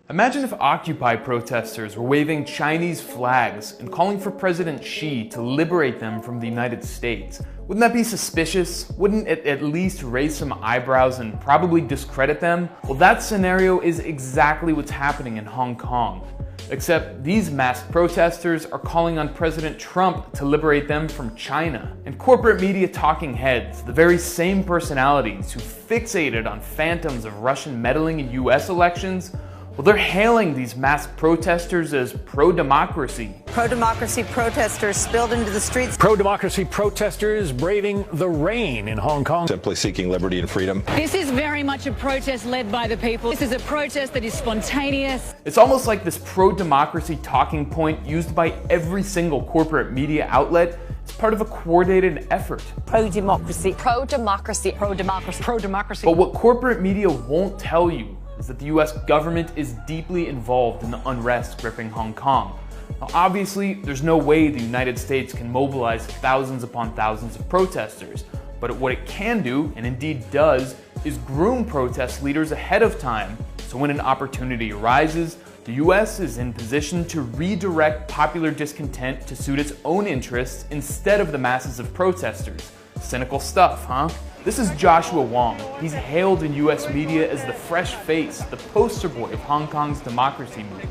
Imagine if Occupy protesters were waving Chinese flags and calling for President Xi to liberate them from the United States. Wouldn't that be suspicious? Wouldn't it at least raise some eyebrows and probably discredit them? Well, that scenario is exactly what's happening in Hong Kong. Except these masked protesters are calling on President Trump to liberate them from China. And corporate media talking heads, the very same personalities who fixated on phantoms of Russian meddling in US elections, well, they're hailing these masked protesters as pro-democracy. Pro-democracy protesters spilled into the streets. Pro-democracy protesters braving the rain in Hong Kong. Simply seeking liberty and freedom. This is very much a protest led by the people. This is a protest that is spontaneous. It's almost like this pro-democracy talking point used by every single corporate media outlet is part of a coordinated effort. Pro-democracy. Pro-democracy. Pro-democracy. Pro-democracy. But what corporate media won't tell you is that the US government is deeply involved in the unrest gripping Hong Kong. Now, obviously, there's no way the United States can mobilize thousands upon thousands of protesters, but what it can do, and indeed does, is groom protest leaders ahead of time, so when an opportunity arises, the US is in position to redirect popular discontent to suit its own interests instead of the masses of protesters. Cynical stuff, huh? This is Joshua Wong. He's hailed in US media as the fresh face, the poster boy of Hong Kong's democracy movement.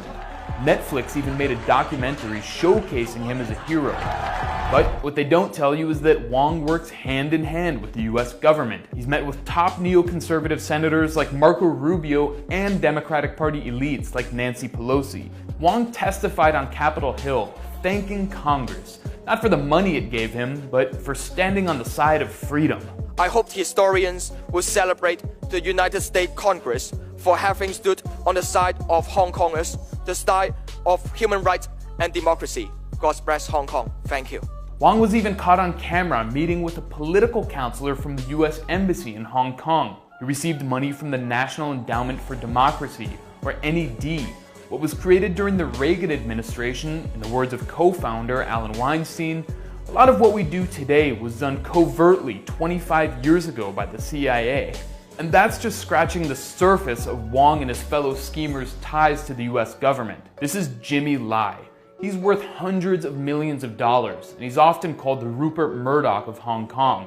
Netflix even made a documentary showcasing him as a hero. But what they don't tell you is that Wong works hand in hand with the US government. He's met with top neoconservative senators like Marco Rubio and Democratic Party elites like Nancy Pelosi. Wong testified on Capitol Hill, thanking Congress, not for the money it gave him, but for standing on the side of freedom. I hope historians will celebrate the United States Congress for having stood on the side of Hong Kongers, the side of human rights and democracy. God bless Hong Kong. Thank you. Wong was even caught on camera meeting with a political counselor from the US Embassy in Hong Kong. He received money from the National Endowment for Democracy, or NED, what was created during the Reagan administration. In the words of co-founder Alan Weinstein, a lot of what we do today was done covertly 25 years ago by the CIA. And that's just scratching the surface of Wong and his fellow schemers' ties to the US government. This is Jimmy Lai. He's worth hundreds of millions of dollars, and he's often called the Rupert Murdoch of Hong Kong.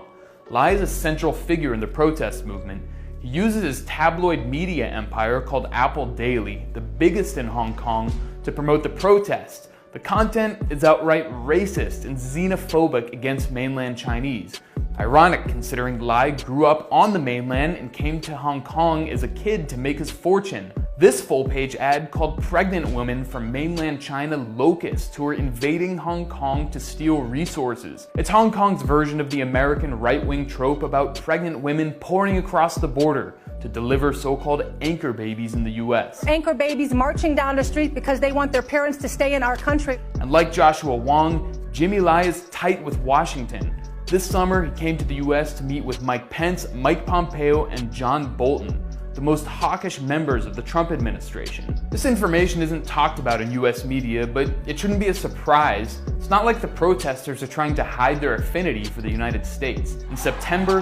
Lai is a central figure in the protest movement. He uses his tabloid media empire called Apple Daily, the biggest in Hong Kong, to promote the protests. The content is outright racist and xenophobic against mainland Chinese. Ironic considering Lai grew up on the mainland and came to Hong Kong as a kid to make his fortune. This full-page ad called pregnant women from mainland China locusts who are invading Hong Kong to steal resources. It's Hong Kong's version of the American right-wing trope about pregnant women pouring across the border to deliver so-called anchor babies in the US. Anchor babies marching down the street because they want their parents to stay in our country. And like Joshua Wong, Jimmy Lai is tight with Washington. This summer, he came to the US to meet with Mike Pence, Mike Pompeo, and John Bolton, the most hawkish members of the Trump administration. This information isn't talked about in US media, but it shouldn't be a surprise. It's not like the protesters are trying to hide their affinity for the United States. In September,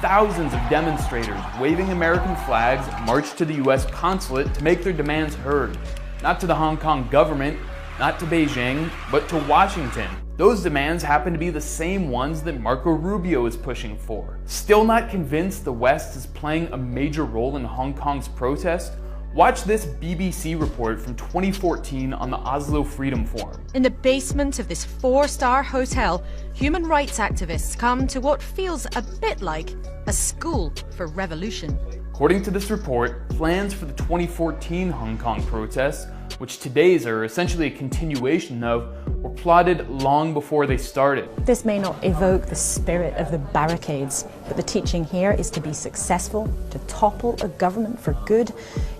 thousands of demonstrators waving American flags marched to the US consulate to make their demands heard. Not to the Hong Kong government, not to Beijing, but to Washington. Those demands happen to be the same ones that Marco Rubio is pushing for. Still not convinced the West is playing a major role in Hong Kong's protest? Watch this BBC report from 2014 on the Oslo Freedom Forum. In the basement of this 4-star hotel, human rights activists come to what feels a bit like a school for revolution. According to this report, plans for the 2014 Hong Kong protests, which today's are essentially a continuation of, were plotted long before they started. This may not evoke the spirit of the barricades, but the teaching here is to be successful, to topple a government for good,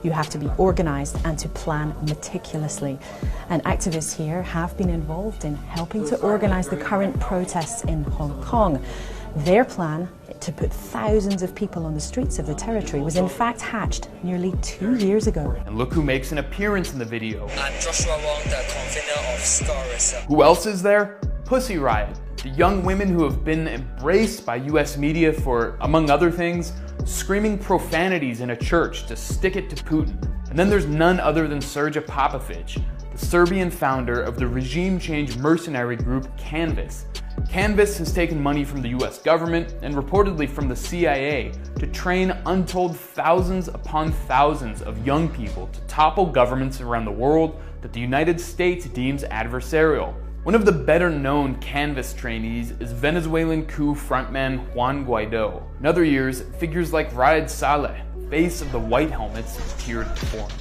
you have to be organized and to plan meticulously. And activists here have been involved in helping to organize the current protests in Hong Kong. Their plan to put thousands of people on the streets of the territory was in fact hatched nearly 2 years ago. And look who makes an appearance in the video. I'm Joshua Wong, the convener of Stories. Who else is there? Pussy Riot, the young women who have been embraced by US media for, among other things, screaming profanities in a church to stick it to Putin. And then there's none other than Srđan Popović, the Serbian founder of the regime change mercenary group Canvas. Canvas has taken money from the US government and reportedly from the CIA to train untold thousands upon thousands of young people to topple governments around the world that the United States deems adversarial. One of the better known Canvas trainees is Venezuelan coup frontman Juan Guaido. In other years, figures like Raed Saleh, face of the White Helmets, appeared before him.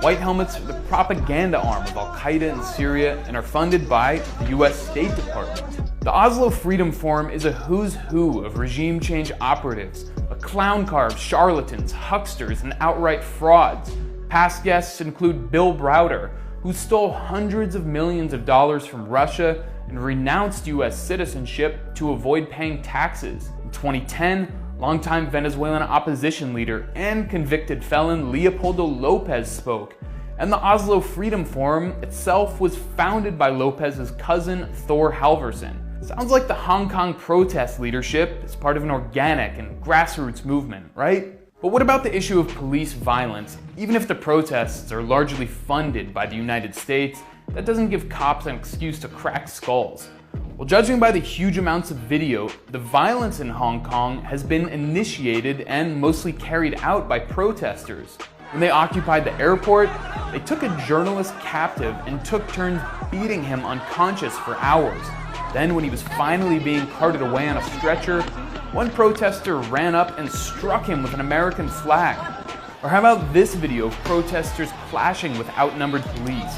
White Helmets are the propaganda arm of Al-Qaeda in Syria and are funded by the US State Department. The Oslo Freedom Forum is a who's who of regime change operatives, a clown car of charlatans, hucksters, and outright frauds. Past guests include Bill Browder, who stole hundreds of millions of dollars from Russia and renounced US citizenship to avoid paying taxes. In 2010, longtime Venezuelan opposition leader and convicted felon Leopoldo López spoke, and the Oslo Freedom Forum itself was founded by López's cousin Thor Halvorsen. Sounds like the Hong Kong protest leadership is part of an organic and grassroots movement, right? But what about the issue of police violence? Even if the protests are largely funded by the United States, that doesn't give cops an excuse to crack skulls. Well, judging by the huge amounts of video, the violence in Hong Kong has been initiated and mostly carried out by protesters. When they occupied the airport, they took a journalist captive and took turns beating him unconscious for hours. Then, when he was finally being carted away on a stretcher, one protester ran up and struck him with an American flag. Or how about this video of protesters clashing with outnumbered police?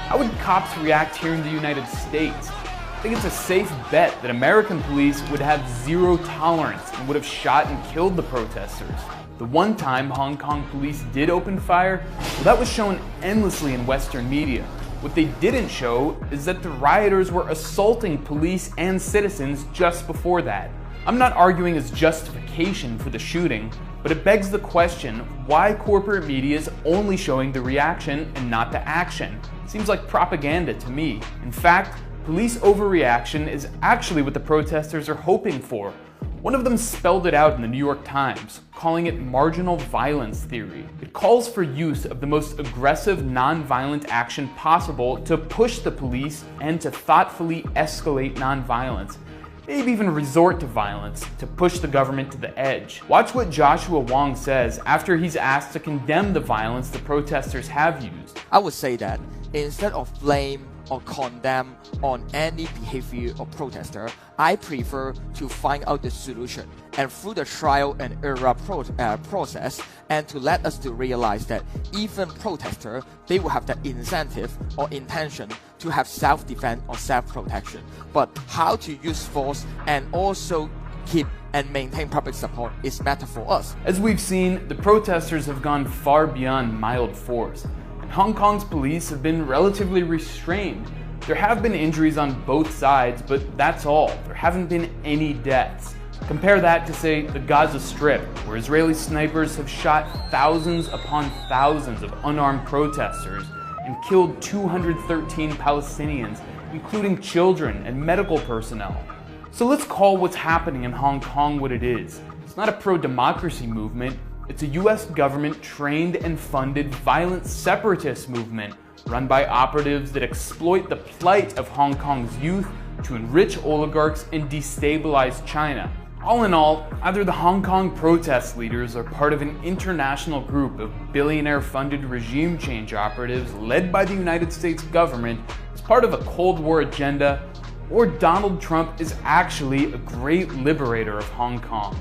How would cops react here in the United States? I think it's a safe bet that American police would have zero tolerance and would have shot and killed the protesters. The one time Hong Kong police did open fire, well, that was shown endlessly in Western media. What they didn't show is that the rioters were assaulting police and citizens just before that. I'm not arguing as justification for the shooting, but it begs the question why corporate media is only showing the reaction and not the action. It seems like propaganda to me. In fact, police overreaction is actually what the protesters are hoping for. One of them spelled it out in the New York Times, calling it marginal violence theory. It calls for use of the most aggressive, non-violent action possible to push the police and to thoughtfully escalate nonviolence. Maybe even resort to violence to push the government to the edge. Watch what Joshua Wong says after he's asked to condemn the violence the protesters have used. I would say that instead of blame or condemn on any behavior of protester, I prefer to find out the solution and through the trial and error process, and to let us to realize that even protester, they will have the incentive or intention to have self-defense or self-protection. But how to use force and also keep and maintain public support is matter for us. As we've seen, the protesters have gone far beyond mild force. Hong Kong's police have been relatively restrained. There have been injuries on both sides, but that's all. There haven't been any deaths. Compare that to, say, the Gaza Strip, where Israeli snipers have shot thousands upon thousands of unarmed protesters and killed 213 Palestinians, including children and medical personnel. So let's call what's happening in Hong Kong what it is. It's not a pro-democracy movement. It's a US government trained and funded violent separatist movement run by operatives that exploit the plight of Hong Kong's youth to enrich oligarchs and destabilize China. All in all, either the Hong Kong protest leaders are part of an international group of billionaire-funded regime change operatives led by the United States government as part of a Cold War agenda, or Donald Trump is actually a great liberator of Hong Kong.